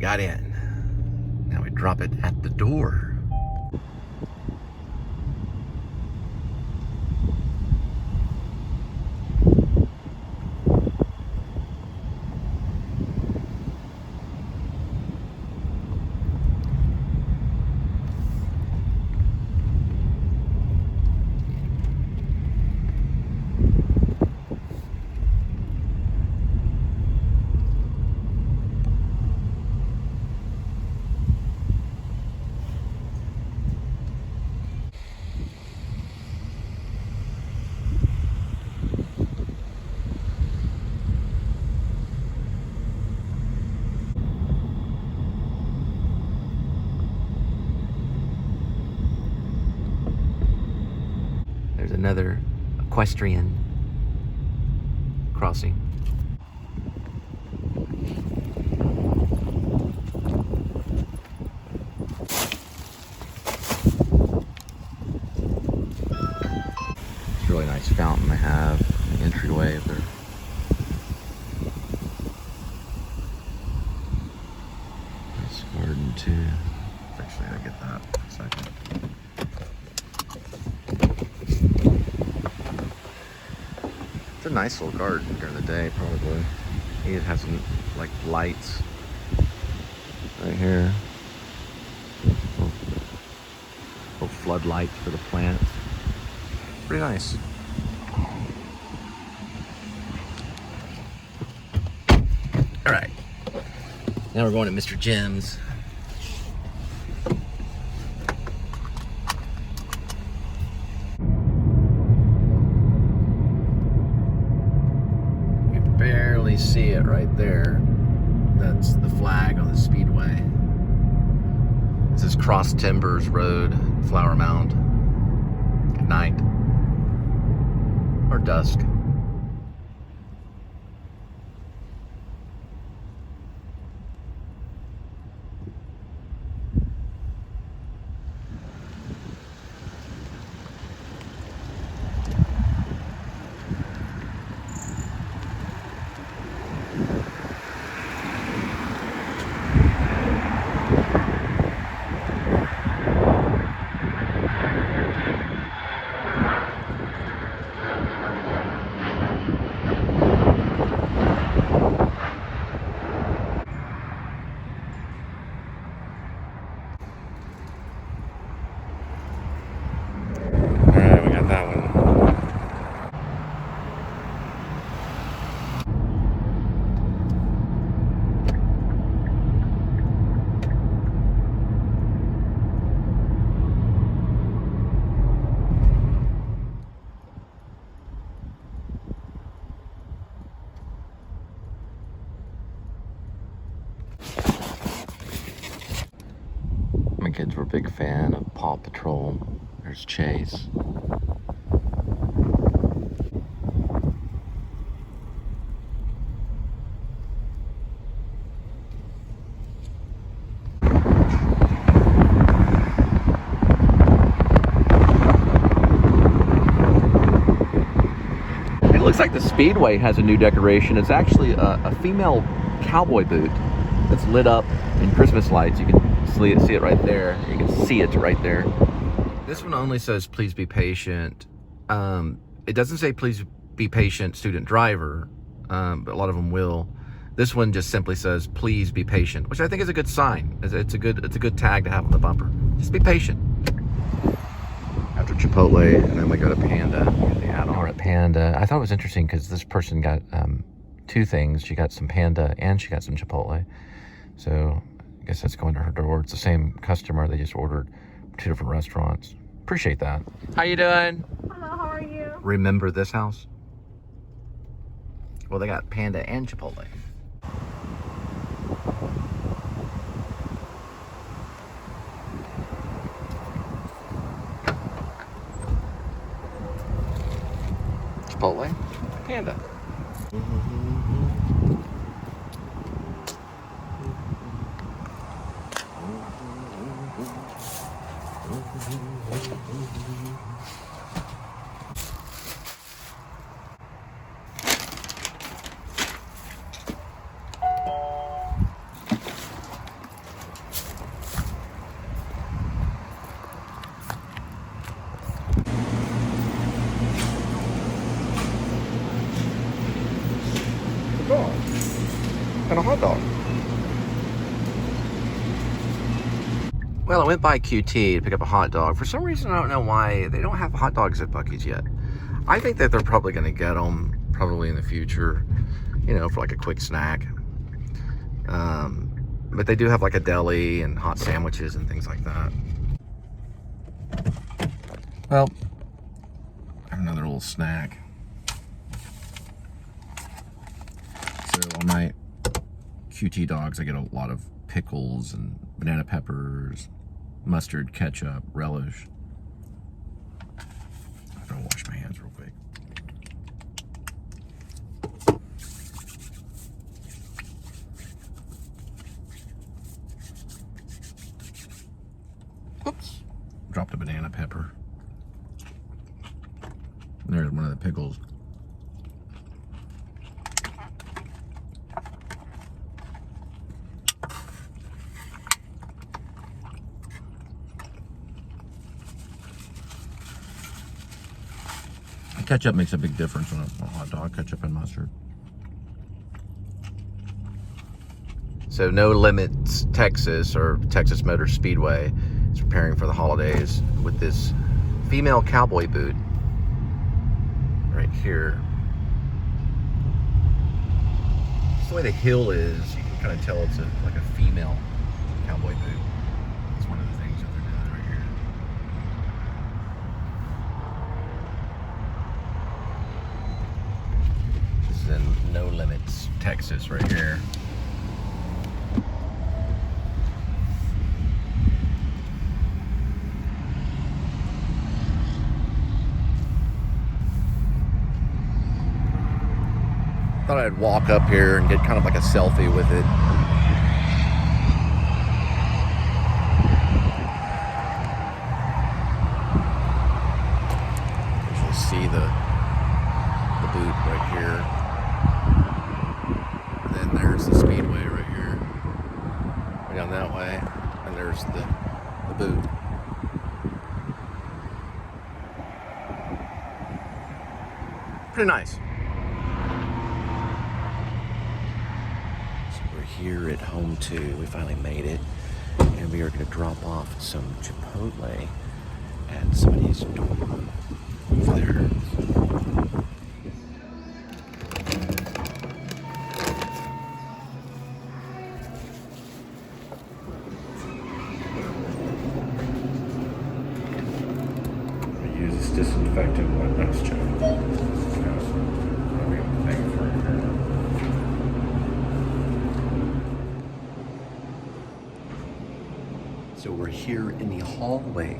got in. Now we drop it at the door. There's another equestrian crossing. It's a really nice fountain they have, the entryway of their nice garden too. Actually, I get that in a second. It's a nice little garden during the day, probably. It has some like lights right here. Little floodlights for the plants. Pretty nice. All right. Now we're going to Mr. Jim's. Barely see it right there. That's the flag on the Speedway. This is Cross Timbers Road, Flower Mound. At night or dusk. That one. My kids were a big fan of Paw Patrol. There's Chase. It looks like the Speedway has a new decoration. It's actually a female cowboy boot that's lit up in Christmas lights. You can see it right there. You can see it right there. This one only says, please be patient. It doesn't say, please be patient, student driver, but a lot of them will. This one just simply says, please be patient, which I think is a good sign. It's a good tag to have on the bumper. Just be patient. After Chipotle, and then we go to Panda. Now we're at Panda. I thought it was interesting because this person got two things. She got some Panda and she got some Chipotle. So I guess that's going to her door. It's the same customer. They just ordered two different restaurants. Appreciate that. How you doing? Hello, how are you? Remember this house? Well, they got Panda and Chipotle. Chipotle, Panda. and a hot dog. Well, I went by QT to pick up a hot dog. For some reason, I don't know why, they don't have hot dogs at Buc-ee's yet. I think that they're probably going to get them probably in the future, you know, for like a quick snack. But they do have like a deli and hot sandwiches and things like that. Well, I have another little snack. So on my QT dogs, I get a lot of pickles and banana peppers, mustard, ketchup, relish. I'm gonna wash my hands real quick. Oops. Dropped a banana pepper. There's one of the pickles. Ketchup makes a big difference on a hot dog, ketchup and mustard. So No Limits Texas, or Texas Motor Speedway, is preparing for the holidays with this female cowboy boot right here. Just the way the heel is, you can kind of tell it's like a female cowboy boot. It's one of the things that they're doing right here. This is in No Limits Texas right here. Thought I'd walk up here and get kind of like a selfie with it. You'll see the boot right here. And then there's the Speedway right here. Way down that way. And there's the boot. Pretty nice. Here at home too, we finally made it, and we are going to drop off some Chipotle at somebody's door over there. I use this disinfectant one. Let's check. So we're here in the hallway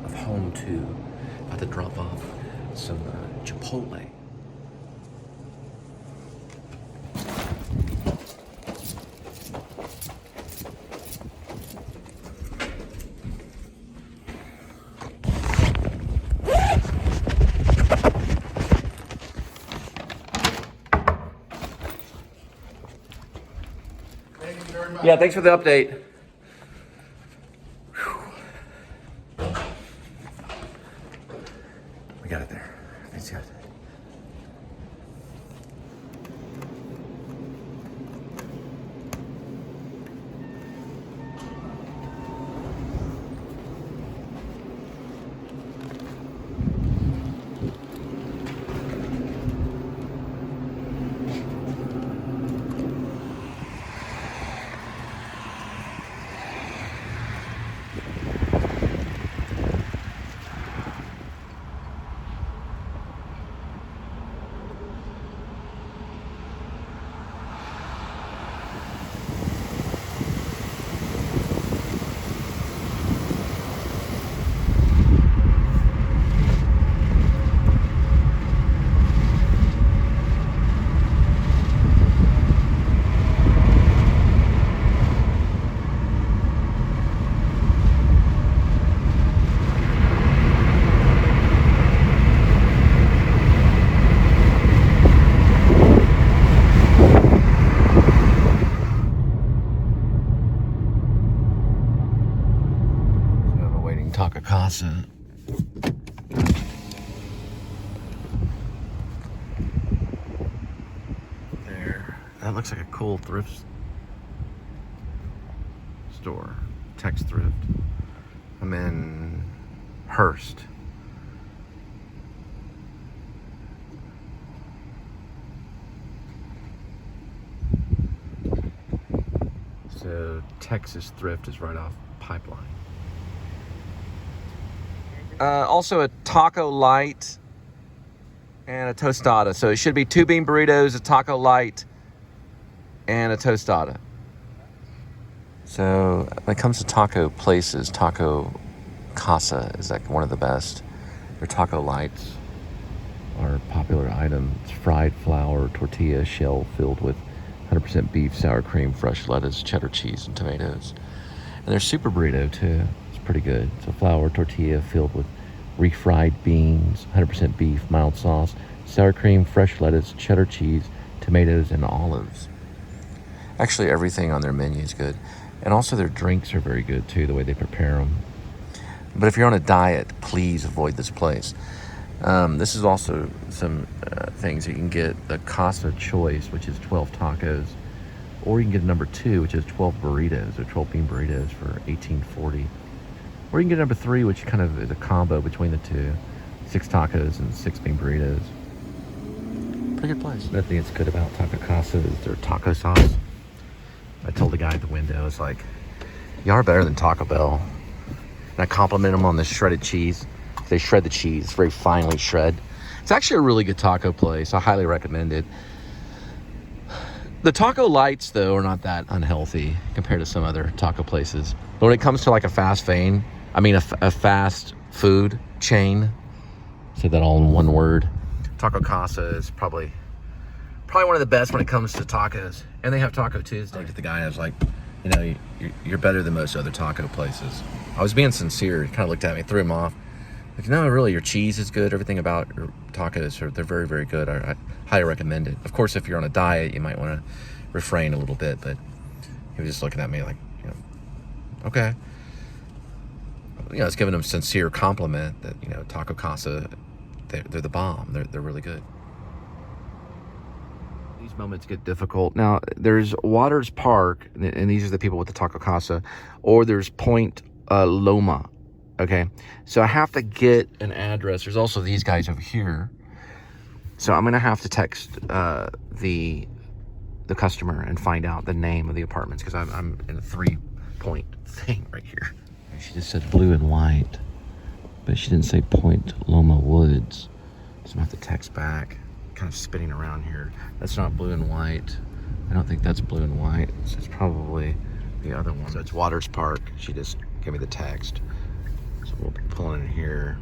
of home 2, about to drop off some Chipotle. Thank you very much. Yeah, thanks for the update. We got it there. Thanks, guys. Casa. There. That looks like a cool thrift store, Tex Thrift. I'm in Hearst. So Texas Thrift is right off Pipeline. Also a Taco Light and a tostada. So it should be 2 bean burritos, a Taco Light, and a tostada. So when it comes to taco places, Taco Casa is like one of the best. Their Taco Lights are a popular item. It's fried flour tortilla shell filled with 100% beef, sour cream, fresh lettuce, cheddar cheese, and tomatoes. And their super burrito too. It's pretty good. It's a flour tortilla filled with refried beans, 100% beef, mild sauce, sour cream, fresh lettuce, cheddar cheese, tomatoes, and olives. Actually, everything on their menu is good. And also their drinks are very good too, the way they prepare them. But if you're on a diet, please avoid this place. This is also some things you can get. The Casa Choice, which is 12 tacos. Or you can get number 2, which is 12 burritos, or 12 bean burritos for $18.40. Or you can get number 3, which kind of is a combo between the two. 6 tacos and 6 bean burritos. Pretty good place. Another thing that's good about Taco Casa is their taco sauce. I told the guy at the window, it's like, y'all are better than Taco Bell. And I complimented them on the shredded cheese. They shred the cheese, it's very finely shred. It's actually a really good taco place. I highly recommend it. The Taco Lights, though, are not that unhealthy compared to some other taco places. But when it comes to like a fast fast food chain, say that all in one word, Taco Casa is probably one of the best when it comes to tacos. And they have Taco Tuesday. I looked at the guy and I was like, you know, you're better than most other taco places. I was being sincere. He kind of looked at me, threw him off. Like, no, really, your cheese is good. Everything about your tacos, they're very, very good. I highly recommend it. Of course, if you're on a diet, you might want to refrain a little bit, but he was just looking at me like, you know, okay. You know, I was giving him a sincere compliment that, you know, Taco Casa, they're the bomb. They're really good. These moments get difficult. Now, there's Waters Park, and these are the people with the Taco Casa, or there's Point Loma. Okay, so I have to get an address. There's also these guys over here. So I'm gonna have to text the customer and find out the name of the apartments, because I'm in a 3-point thing right here. She just said blue and white, but she didn't say Point Loma Woods. So I'm gonna have to text back. Kind of spinning around here. That's not blue and white. I don't think that's blue and white. So it's probably the other one. So it's Waters Park. She just gave me the text. So we'll be pulling in here.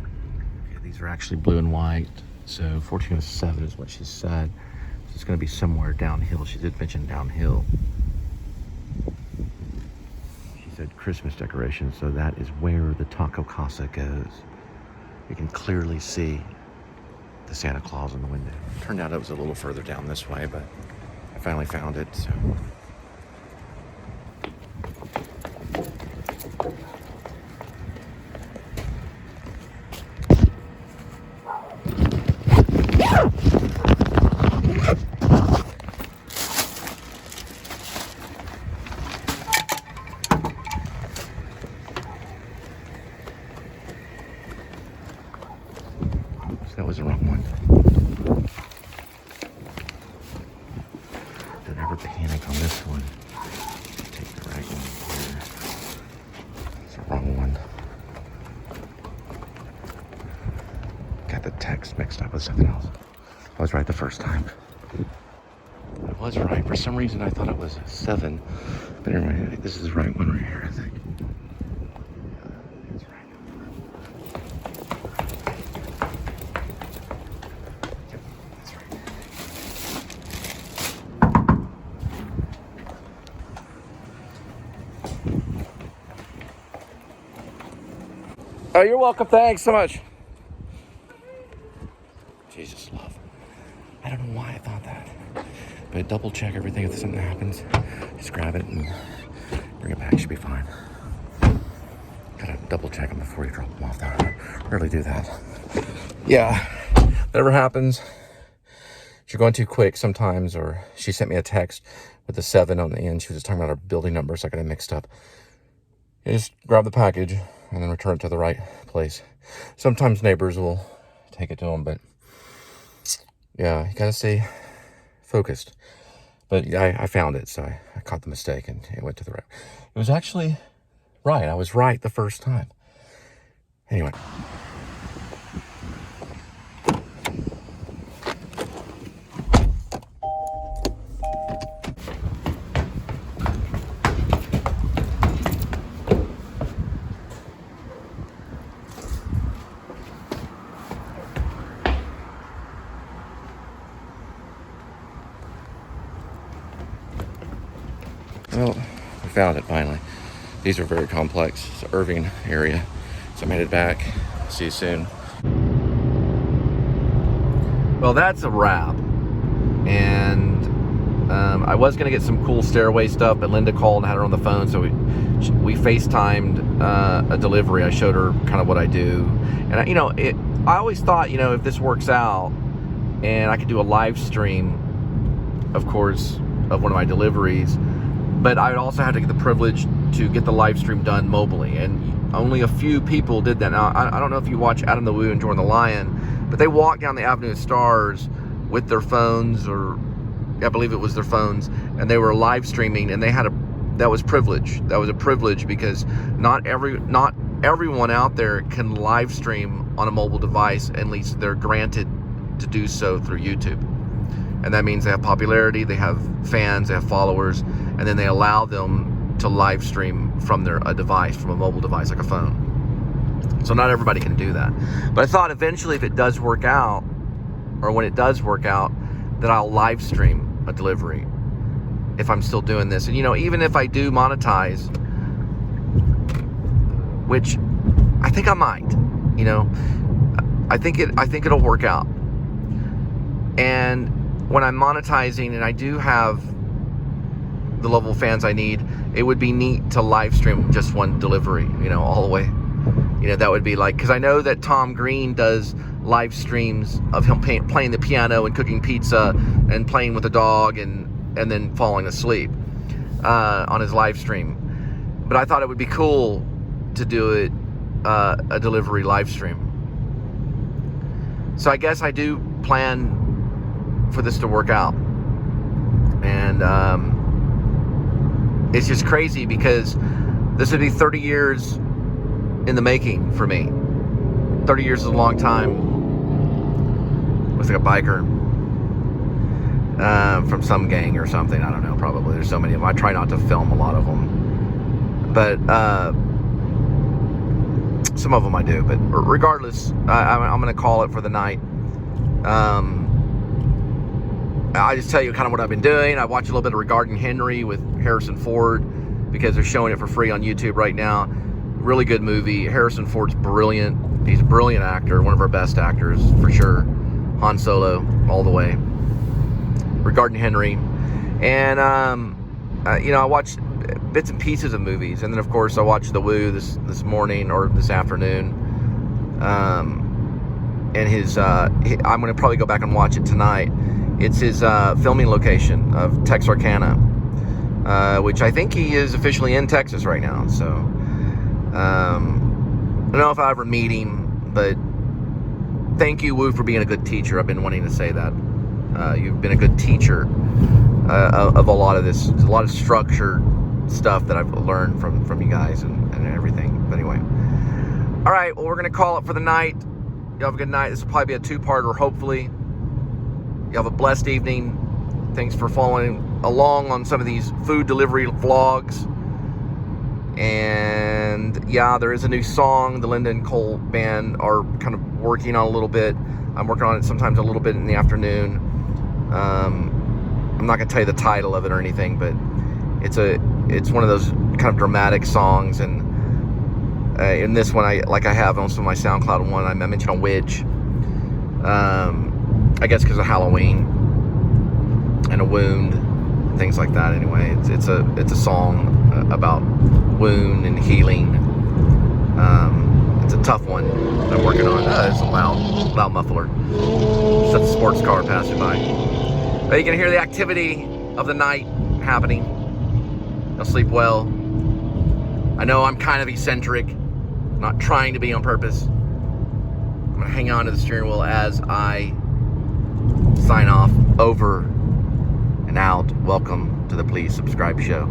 Okay, these are actually blue and white. So 1407 is what she said. So it's going to be somewhere downhill. She did mention downhill. She said Christmas decorations. So that is where the Taco Casa goes. You can clearly see the Santa Claus in the window. Turned out it was a little further down this way, but I finally found it, so. That was the wrong one. Don't ever panic on this one. Take the right one here. It's the wrong one. Got the text mixed up with something else. I was right the first time. I was right. For some reason I thought it was 7. But anyway, this is the right one right here, I think. Oh, you're welcome. Thanks so much. Jesus love. I don't know why I thought that. But double check everything. If something happens, just grab it and bring it back. Should be fine. Gotta double check them before you drop them off though. Rarely do that. Yeah. Whatever happens, if you're going too quick sometimes, or she sent me a text with a 7 on the end. She was just talking about our building number, so I got it mixed up. You just grab the package and then return it to the right place. Sometimes neighbors will take it to them, but yeah, you gotta stay focused. But yeah, I found it, so I caught the mistake and it went to the right. It was actually right. I was right the first time. Anyway. Well, we found it finally. These are very complex. It's the Irving area. So I made it back. See you soon. Well, that's a wrap. And I was going to get some cool stairway stuff, but Linda called and had her on the phone, so we FaceTimed a delivery. I showed her kind of what I do. And, I always thought, if this works out and I could do a live stream, of course, of one of my deliveries, but I would also have to get the privilege to get the live stream done mobily, and only a few people did that. Now, I don't know if you watch Adam the Woo and Jordan the Lion, but they walked down the Avenue of Stars with their phones, or I believe it was their phones, and they were live streaming, and that was privilege. That was a privilege because not everyone out there can live stream on a mobile device, at least they're granted to do so through YouTube. And that means they have popularity, they have fans, they have followers, and then they allow them to live stream from a device, from a mobile device like a phone. So not everybody can do that. But I thought eventually if it does work out, or when it does work out, that I'll live stream a delivery if I'm still doing this. And even if I do monetize, which I think I might, I think it'll work out. And when I'm monetizing and I do have the level of fans I need, it would be neat to live stream just one delivery, all the way. That would be like, because I know that Tom Green does live streams of him playing the piano and cooking pizza and playing with a dog and then falling asleep on his live stream. But I thought it would be cool to do it, a delivery live stream. So I guess I do plan for this to work out. And it's just crazy because this would be 30 years in the making for me. 30 years is a long time. Looks like a biker from some gang or something. I don't know, probably. There's so many of them. I try not to film a lot of them. But some of them I do. But regardless, I'm going to call it for the night. I just tell you kind of what I've been doing. I watched a little bit of Regarding Henry with Harrison Ford because they're showing it for free on YouTube right now. Really good movie. Harrison Ford's brilliant. He's a brilliant actor, one of our best actors for sure. Han Solo, all the way. Regarding Henry. And, I watched bits and pieces of movies. And then, of course, I watched The Woo this morning or this afternoon. And I'm going to probably go back and watch it tonight. It's his filming location of Texarkana, which I think he is officially in Texas right now. So, I don't know if I ever meet him, but thank you, Woo, for being a good teacher. I've been wanting to say that. You've been a good teacher of a lot of this, a lot of structured stuff that I've learned from you guys and everything. But anyway. All right, well, we're going to call it for the night. You have a good night. This will probably be a two-parter, hopefully. You have a blessed evening. Thanks for following along on some of these food delivery vlogs. And yeah, there is a new song the Linda and Cole band are kind of working on a little bit. I'm working on it sometimes a little bit in the afternoon. I'm not going to tell you the title of it or anything, but it's one of those kind of dramatic songs. And in this one, I have on some of my SoundCloud one, I mentioned a witch. I guess because of Halloween and a wound, things like that. Anyway, it's a song about wound and healing. It's a tough one I'm working on. It's a loud muffler. Just a sports car passing by. But you can hear the activity of the night happening. You'll sleep well. I know I'm kind of eccentric, not trying to be on purpose. I'm gonna hang on to the steering wheel as I sign off. Over and out. Welcome to the Please Subscribe Show.